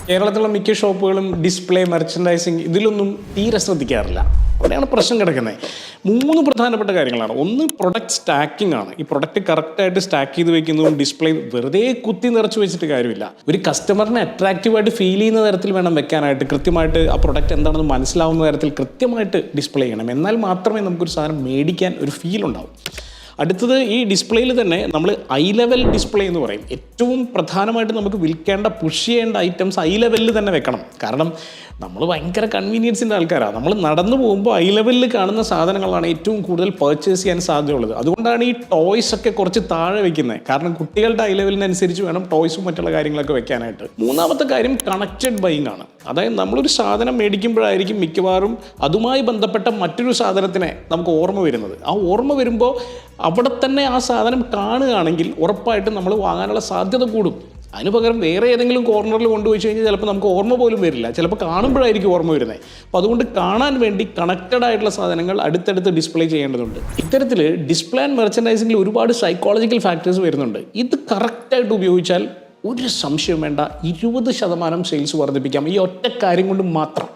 കേരളത്തിലുള്ള മിക്ക ഷോപ്പുകളും display, merchandising ഇതിലൊന്നും തീരെ ശ്രദ്ധിക്കാറില്ല. അവിടെയാണ് പ്രശ്നം കിടക്കുന്നത്. 3 പ്രധാനപ്പെട്ട കാര്യങ്ങളാണ്. ഒന്ന്, പ്രൊഡക്റ്റ് സ്റ്റാക്കിംഗ് ആണ്. ഈ പ്രൊഡക്റ്റ് കറക്റ്റായിട്ട് സ്റ്റാക്ക് ചെയ്ത് വെക്കുന്നതും ഡിസ്പ്ലേ വെറുതെ കുത്തി നിറച്ച് വെച്ചിട്ട് കാര്യമില്ല. ഒരു കസ്റ്റമറിനെ അട്രാക്റ്റീവായിട്ട് ഫീൽ ചെയ്യുന്ന തരത്തിൽ വേണം വെക്കാനായിട്ട്. കൃത്യമായിട്ട് ആ പ്രൊഡക്റ്റ് എന്താണെന്ന് മനസ്സിലാവുന്ന തരത്തിൽ കൃത്യമായിട്ട് ഡിസ്പ്ലേ ചെയ്യണം. എന്നാൽ മാത്രമേ നമുക്കൊരു സാധനം മേടിക്കാൻ ഒരു ഫീൽ ഉണ്ടാവും. അടുത്തത്, ഈ ഡിസ്പ്ലേയിൽ തന്നെ നമ്മൾ ഐ ലെവൽ ഡിസ്പ്ലേ എന്ന് പറയും. ഏറ്റവും പ്രധാനമായിട്ട് നമുക്ക് വിൽക്കേണ്ട, പുഷ് ചെയ്യേണ്ട ഐറ്റംസ് ഐ ലെവലിൽ തന്നെ വെക്കണം. കാരണം നമ്മൾ ഭയങ്കര കൺവീനിയൻസിൻ്റെ ആൾക്കാരാണ്. നമ്മൾ നടന്നു പോകുമ്പോൾ ഐ ലെവലിൽ കാണുന്ന സാധനങ്ങളാണ് ഏറ്റവും കൂടുതൽ പർച്ചേസ് ചെയ്യാൻ സാധ്യതയുള്ളത്. അതുകൊണ്ടാണ് ഈ ടോയ്സ് ഒക്കെ കുറച്ച് താഴെ വെക്കുന്നത്. കാരണം കുട്ടികളുടെ ഐ ലെവലിനനുസരിച്ച് വേണം ടോയ്സും മറ്റുള്ള കാര്യങ്ങളൊക്കെ വെക്കാനായിട്ട്. 3-ാമത്തെ കാര്യം കണക്റ്റഡ് ബൈയിങ് ആണ്. അതായത് നമ്മളൊരു സാധനം മേടിക്കുമ്പോഴായിരിക്കും മിക്കവാറും അതുമായി ബന്ധപ്പെട്ട മറ്റൊരു സാധനത്തിനെ നമുക്ക് ഓർമ്മ വരുന്നത്. ആ ഓർമ്മ വരുമ്പോൾ അവിടെ തന്നെ ആ സാധനം കാണുകയാണെങ്കിൽ ഉറപ്പായിട്ടും നമ്മൾ വാങ്ങാനുള്ള സാധ്യത കൂടും. അതിന് പകരം വേറെ ഏതെങ്കിലും കോർണറിൽ കൊണ്ടുപോയി കഴിഞ്ഞാൽ ചിലപ്പോൾ നമുക്ക് ഓർമ്മ പോലും വരില്ല. ചിലപ്പോൾ കാണുമ്പോഴായിരിക്കും ഓർമ്മ വരുന്നത്. അപ്പോൾ അതുകൊണ്ട് കാണാൻ വേണ്ടി കണക്റ്റഡ് ആയിട്ടുള്ള സാധനങ്ങൾ അടുത്തടുത്ത് ഡിസ്പ്ലേ ചെയ്യേണ്ടതുണ്ട്. ഇത്തരത്തിൽ ഡിസ്പ്ലേ ആൻഡ് മെർച്ചൻഡൈസിംഗിൽ ഒരുപാട് സൈക്കോളജിക്കൽ ഫാക്ടേഴ്സ് വരുന്നുണ്ട്. ഇത് കറക്റ്റായിട്ട് ഉപയോഗിച്ചാൽ ഒരു സംശയം വേണ്ട, 20% സെയിൽസ് വർദ്ധിപ്പിക്കാം ഈ ഒറ്റ കാര്യം കൊണ്ട് മാത്രം.